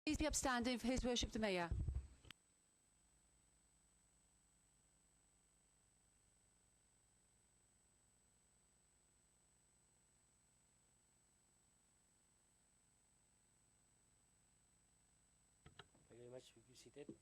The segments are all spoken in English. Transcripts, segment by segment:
Please be upstanding for His Worship the Mayor. Thank you very much. Be seated.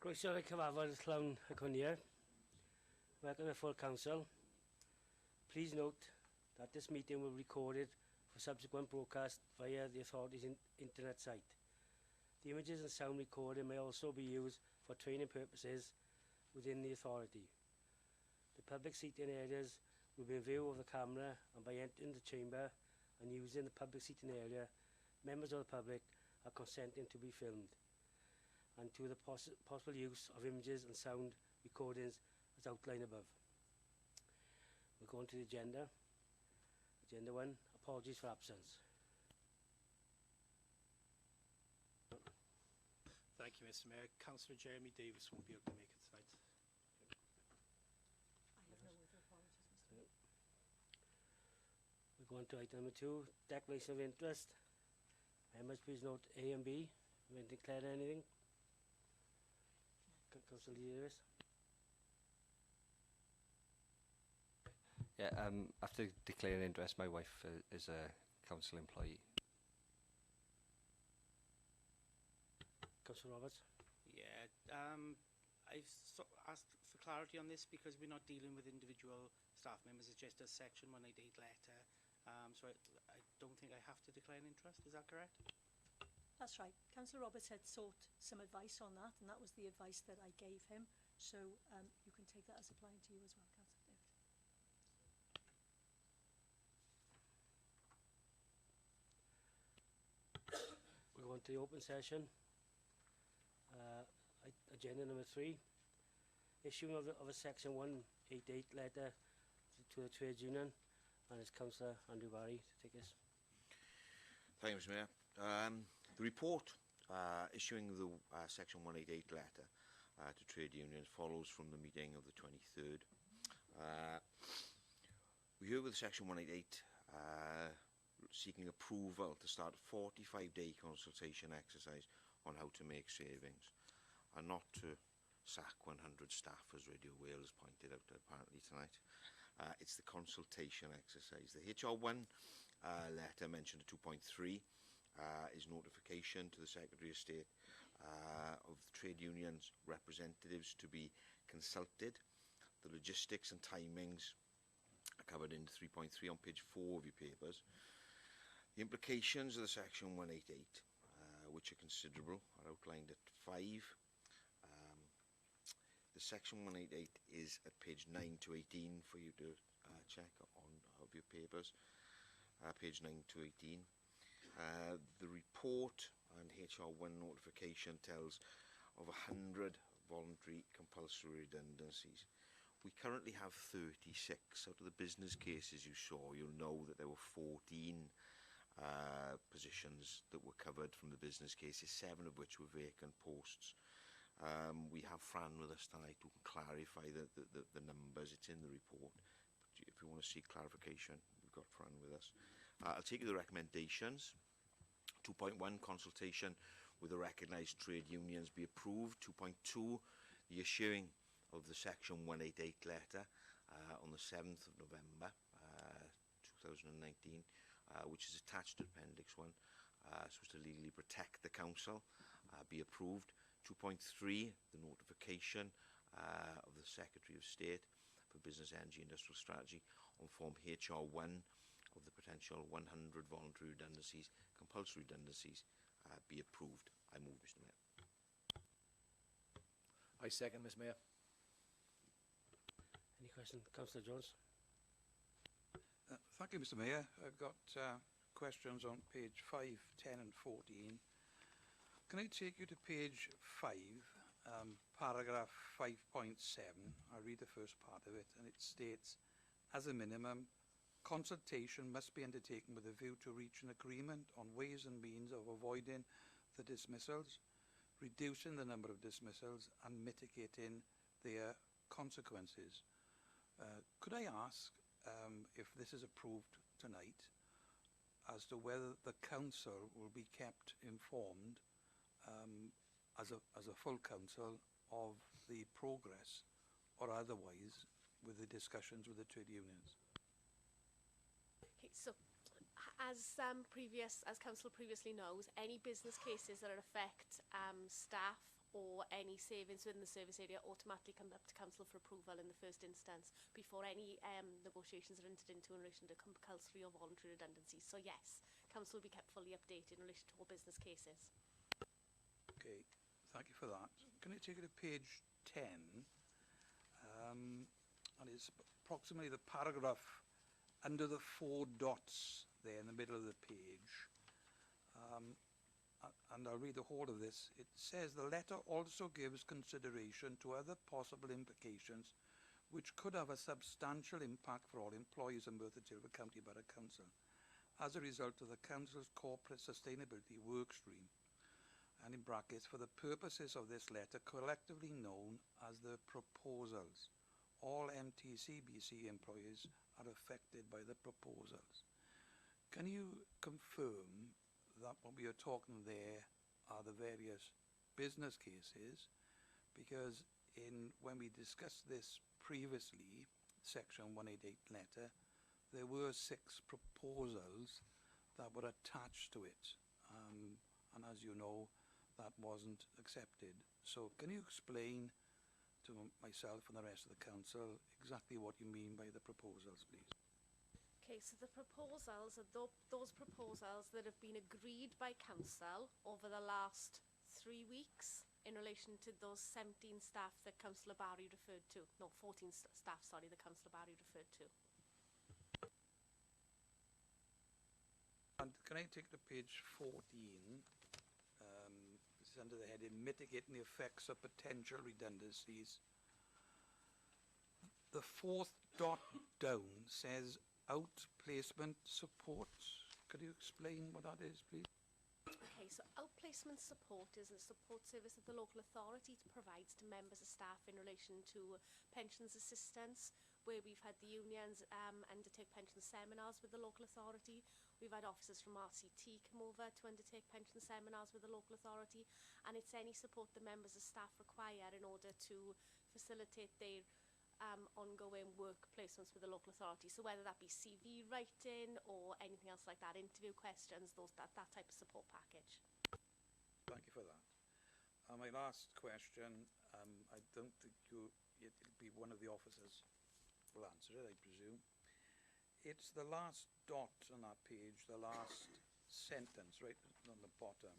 Croeso i'r cyfarfod llawn y cwniau. Welcome to full council. Please note that this meeting will be recorded for subsequent broadcast via the authority's internet site. The images and sound recording may also be used for training purposes within the authority. The public seating areas will be in view of the camera, and by entering the chamber and using the public seating area, members of the public are consenting to be filmed and to the possible use of images and sound recordings as outlined above. We're going to the agenda. Agenda 1, apologies for absence. Thank you, Mr. Mayor. Councillor Jeremy Davis won't be able to make it tonight. I have no other apologies, Mr. Mayor. We're going to item number 2, declaration of interest. Members, please note A and B. We haven't declared anything. Councillor Davis. Yeah, after declaring interest, my wife is a council employee. Councillor Roberts. Yeah, I've asked for clarity on this because we're not dealing with individual staff members. It's just a Section 188 letter. So I don't think I have to declare an interest. Is that correct? That's right. Councillor Roberts had sought some advice on that, and that was the advice that I gave him. So you can take that as applying to you as well, Councillor David. We're going to the open session. Agenda number 3, issuing of a Section 188 letter to the trades union, and it's Councillor Andrew Barry to take us. Thank you, Mr. Mayor. The report issuing the Section 188 letter to trade unions follows from the meeting of the 23rd. We hear with Section 188 seeking approval to start a 45-day consultation exercise on how to make savings, and not to sack 100 staff, as Radio Wales pointed out apparently tonight. It's the consultation exercise. The HR1 letter mentioned at 2.3 is notification to the Secretary of State of the trade unions representatives to be consulted. The logistics and timings are covered in 3.3 on page 4 of your papers. The implications of the Section 188, which are considerable, are outlined at 5. The Section 188 is at page 9 to 18 for you to check on of your papers. Page 9 to 18. The report and HR1 notification tells of 100 voluntary compulsory redundancies. We currently have 36. Out of the business cases you saw, you'll know that there were 14 positions that were covered from the business cases, 7 of which were vacant posts. We have Fran with us tonight who can clarify the numbers. It's in the report. But if you want to see clarification, we've got Fran with us. I'll take you the recommendations. 2.1, consultation with the recognised trade unions be approved. 2.2, the issuing of the Section 188 letter on the 7th of November 2019, which is attached to Appendix 1, so as to legally protect the council, be approved. 2.3, the notification of the Secretary of State for Business, Energy, Industrial Strategy on Form HR1 of the potential 100 voluntary redundancies, compulsory redundancies, be approved. I move, Mr. Mayor. I second, Mr. Mayor. Any questions? Councillor Jones. Thank you, Mr. Mayor. I've got questions on page 5, 10 and 14. Can I take you to page 5, paragraph 5.7? I'll read the first part of it, and it states, as a minimum, consultation must be undertaken with a view to reach an agreement on ways and means of avoiding the dismissals, reducing the number of dismissals and mitigating their consequences. Could I ask if this is approved tonight as to whether the council will be kept informed as a full council of the progress or otherwise with the discussions with the trade unions? Okay, so as council previously knows, any business cases that affect staff or any savings within the service area automatically come up to council for approval in the first instance before any negotiations are entered into in relation to compulsory or voluntary redundancies. So yes, council will be kept fully updated in relation to all business cases. Okay, thank you for that. Can you take it to page 10? And it's approximately the paragraph under the 4 dots there in the middle of the page. And I'll read the whole of this. It says the letter also gives consideration to other possible implications which could have a substantial impact for all employees in Merthyr County Borough Council as a result of the Council's corporate sustainability workstream, and in brackets, for the purposes of this letter collectively known as the proposals. All MTCBC employees are affected by the proposals. Can you confirm that what we are talking there are the various business cases? Because when we discussed this previously, section 188 letter, there were 6 proposals that were attached to it. And as you know, that wasn't accepted. So can you explain to myself and the rest of the council exactly what you mean by the proposals, please? Okay, so the proposals are those proposals that have been agreed by council over the last 3 weeks in relation to those 17 staff that Councillor Barry referred to. No, 14 staff, sorry, that Councillor Barry referred to. And can I take to page 14? This is under the heading Mitigating the Effects of Potential Redundancies. The 4th dot down says outplacement support. Could you explain what that is, please? Okay, so outplacement support is a support service that the local authority provides to members of staff in relation to pensions assistance, where we've had the unions undertake pension seminars with the local authority. We've had officers from RCT come over to undertake pension seminars with the local authority, and it's any support the members of staff require in order to facilitate their ongoing work placements with the local authority. So whether that be CV writing or anything else like that, interview questions, that type of support package. Thank you for that. My last question, I don't think it'll be one of the officers will answer it, I presume. It's the last dot on that page, the last sentence, right on the bottom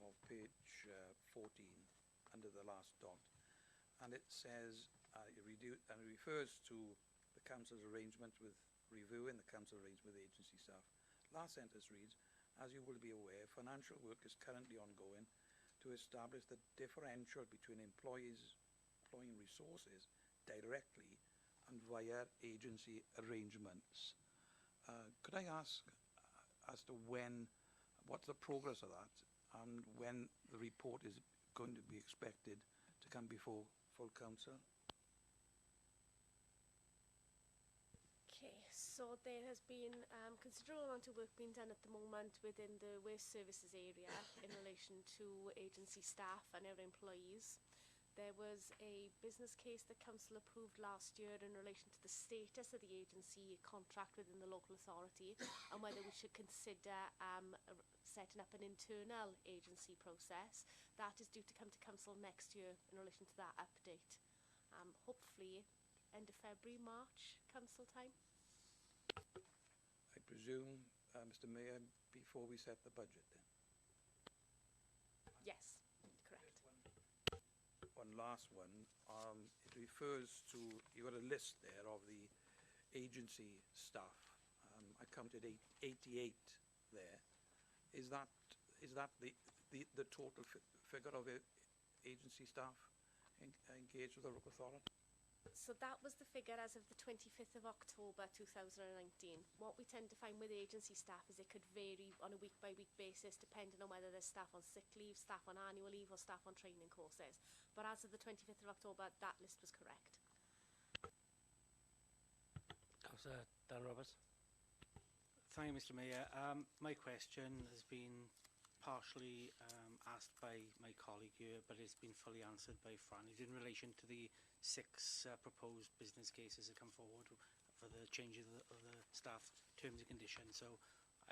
of page 14, under the last dot. And it says, and it refers to the council's arrangement with reviewing the council arrangement with agency staff. Last sentence reads, as you will be aware, financial work is currently ongoing to establish the differential between employing resources directly and via agency arrangements. Could I ask as to what's the progress of that, and when the report is going to be expected to come before full council? Okay, so there has been considerable amount of work being done at the moment within the waste services area in relation to agency staff and our employees. There was a business case that council approved last year in relation to the status of the agency contract within the local authority and whether we should consider setting up an internal agency process. That is due to come to council next year in relation to that update. Hopefully end of February, March council time. I presume, Mr. Mayor, before we set the budget then? Yes, correct. One last one. It refers to, you got a list there of the agency staff. I counted 88 there. Is that the total figure of agency staff engaged with the local authority? So that was the figure as of the 25th of October 2019. What we tend to find with agency staff is it could vary on a week-by-week basis depending on whether there's staff on sick leave, staff on annual leave or staff on training courses. But as of the 25th of October, that list was correct. Councillor Dan Roberts. Thank you, Mr Mayor. My question has been partially asked by my colleague here, but it's been fully answered by Fran. It's in relation to the 6 proposed business cases that come forward for the change of the staff terms and conditions. So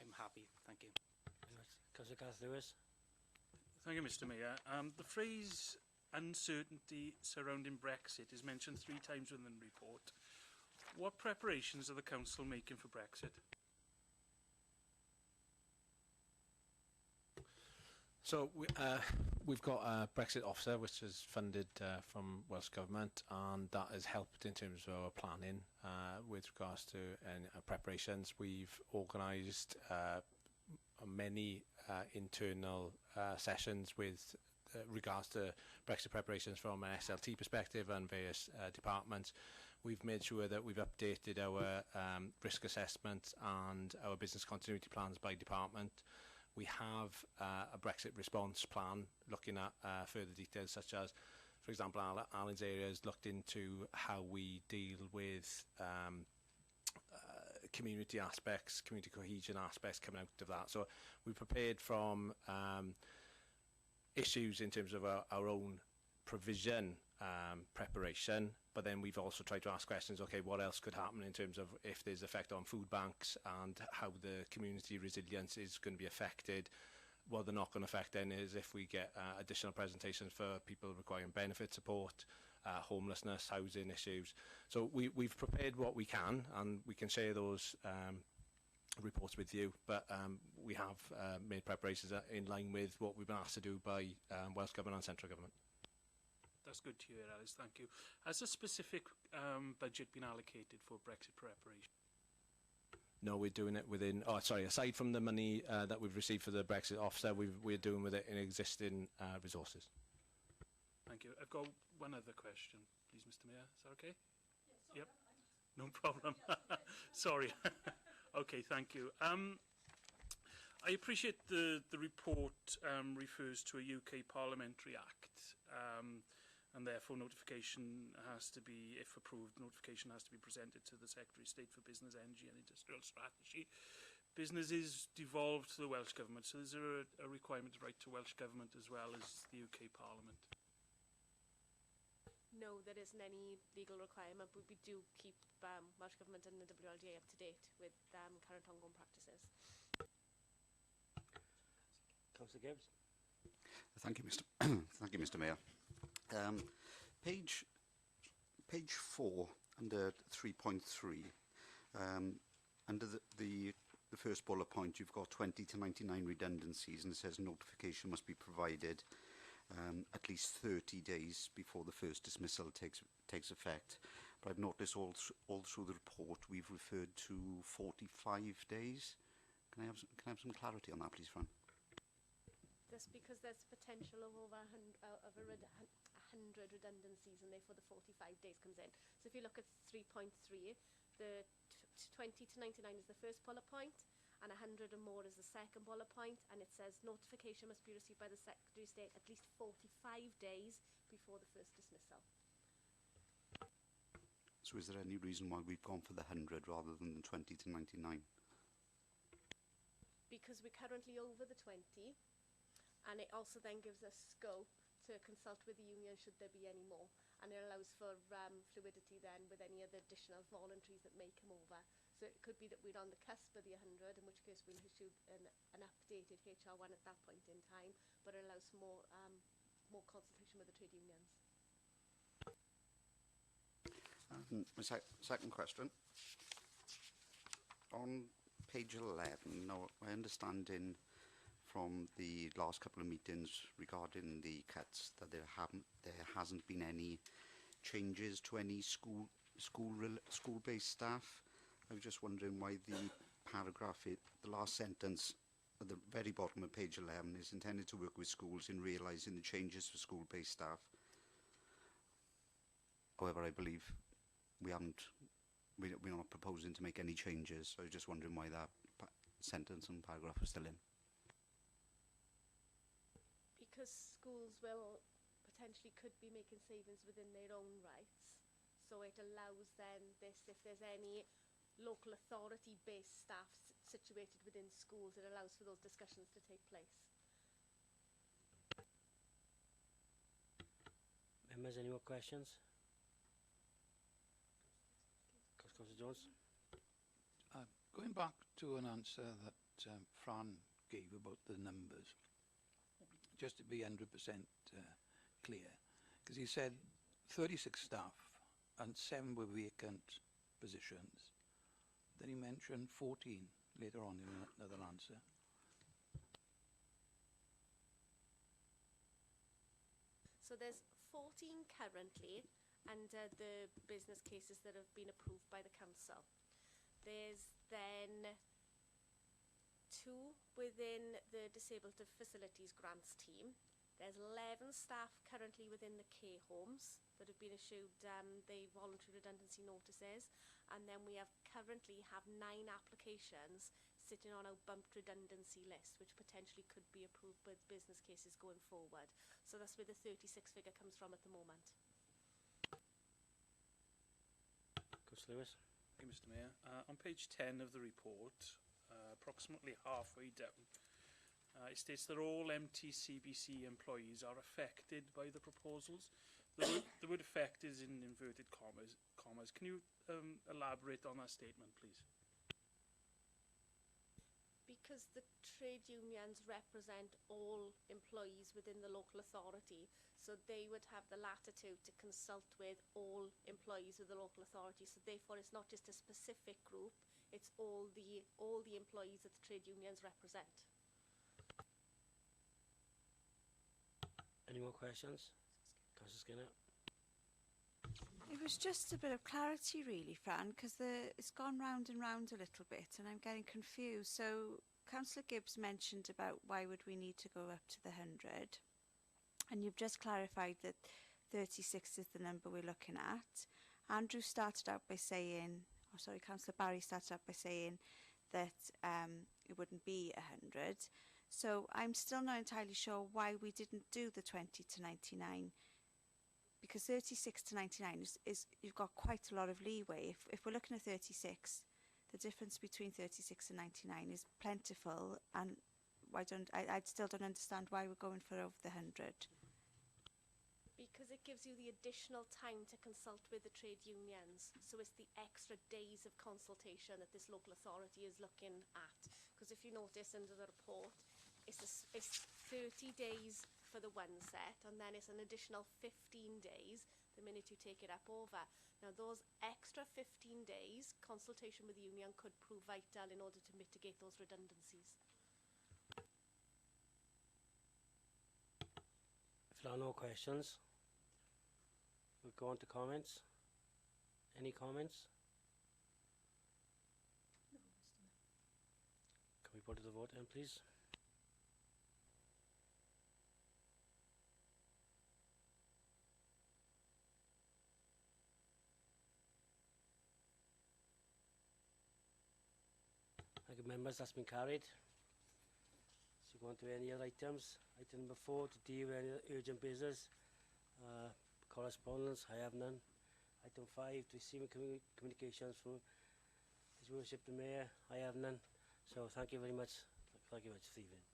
I'm happy. Thank you. Councillor Gareth Lewis. Thank you, Mr Mayor. The phrase uncertainty surrounding Brexit is mentioned 3 times within the report. What preparations are the Council making for Brexit? So we've got a Brexit officer which is funded from Welsh Government, and that has helped in terms of our planning with regards to preparations. We've organised many internal sessions with regards to Brexit preparations from an SLT perspective and various departments. We've made sure that we've updated our risk assessment and our business continuity plans by department. We have a Brexit response plan looking at further details, such as, for example, Alan's area has looked into how we deal with community aspects, community cohesion aspects coming out of that. So we prepared from issues in terms of our own provision preparation, but then we've also tried to ask questions, okay, what else could happen in terms of if there's effect on food banks and how the community resilience is going to be affected. What the knock-on effect then is if we get additional presentations for people requiring benefit support, homelessness, housing issues. So we've prepared what we can, and we can share those reports with you, but we have made preparations in line with what we've been asked to do by Welsh Government and Central Government. That's good to hear, Alice. Thank you. Has a specific budget been allocated for Brexit preparation? No, we're doing it within... Oh, sorry. Aside from the money that we've received for the Brexit officer, we're doing with it in existing resources. Thank you. I've got one other question, please, Mr Mayor. Is that okay? Yep. No problem. Sorry. Okay, thank you. I appreciate the report refers to a UK Parliamentary Act, and therefore notification has to be, if approved, notification has to be presented to the Secretary of State for Business, Energy and Industrial Strategy. Business is devolved to the Welsh Government, so is there a requirement to write to Welsh Government as well as the UK Parliament? No, there isn't any legal requirement, but we do keep Welsh Government and the WLDA up to date with current ongoing practices. Councillor Gibbs. Thank you, Thank you, Mr Mayor. Page 4 under 3.3, under the first bullet point, you've got 20 to 99 redundancies, and it says notification must be provided at least 30 days before the first dismissal takes effect. But I've noticed all through the report we've referred to 45 days. Can I have some clarity on that, please, Fran? That's because there's potential of over 100 redundancies, and therefore the 45 days comes in. So if you look at 3.3, the 20 to 99 is the first bullet point, and 100 or more is the second bullet point, and it says notification must be received by the Secretary of State at least 45 days before the first dismissal. So is there any reason why we've gone for the 100 rather than the 20 to 99? Because we're currently over the 20, and it also then gives us scope to consult with the union should there be any more, and it allows for fluidity then with any other additional voluntaries that may come over. So it could be that we're on the cusp of the 100, in which case we'll issue an updated HR1 at that point in time, but it allows for more consultation with the trade unions. My second question. On page 11, now my understanding from the last couple of meetings regarding the cuts that there hasn't been any changes to any school-based staff. I was just wondering why the paragraph, the last sentence at the very bottom of page 11 is intended to work with schools in realising the changes for school-based staff. However, I believe we're not proposing to make any changes. So I was just wondering why that sentence and paragraph was still in. Because schools will potentially could be making savings within their own rights. So it allows then this, if there's any local authority based staff situated within schools, it allows for those discussions to take place. Members, any more questions? Councillor Jones? Going back to an answer that Fran gave about the numbers, just to be 100% clear, because he said 36 staff and 7 were vacant positions. Then he mentioned 14 later on in another answer. So there's 14 currently under the business cases that have been approved by the council. There's then 2 within the Disabled Facilities Grants team. There's 11 staff currently within the care homes that have been issued the voluntary redundancy notices, and then we currently have 9 applications sitting on our bumped redundancy list, which potentially could be approved with business cases going forward. So that's where the 36 figure comes from at the moment. Councillor Lewis? Thank you, Mr Mayor. On page 10 of the report, approximately halfway down, it states that all MTCBC employees are affected by the proposals. The word affect is in inverted commas. Can you elaborate on that statement, please? Because the trade unions represent all employees within the local authority, so they would have the latitude to consult with all employees of the local authority. So therefore, it's not just a specific group; it's all the employees that the trade unions represent. Any more questions? Councillor Skinner? It was just a bit of clarity really, Fran, because it's gone round and round a little bit and I'm getting confused. So Councillor Gibbs mentioned about why would we need to go up to the 100, and you've just clarified that 36 is the number we're looking at. Andrew started out by saying, oh sorry, Councillor Barry started out by saying that it wouldn't be 100. So I'm still not entirely sure why we didn't do the 20 to 99. Because 36 to 99 is you've got quite a lot of leeway. If we're looking at 36, the difference between 36 and 99 is plentiful, and I still don't understand why we're going for over the 100. Because it gives you the additional time to consult with the trade unions. So it's the extra days of consultation that this local authority is looking at. Because if you notice under the report, it's 30 days for the one set, and then it's an additional 15 days the minute you take it up over. Now those extra 15 days, consultation with the union could prove vital in order to mitigate those redundancies. If there are no questions, we'll go on to comments. Any comments? No, Mr Mayor. Can we put to the vote then, please? Thank you, members. That's been carried. So go on to any other items. Item number 4, to deal with any urgent business. Correspondence, I have none. Item 5, to receive communications from His Worship the Mayor, I have none. So thank you very much. Thank you very much, Stephen.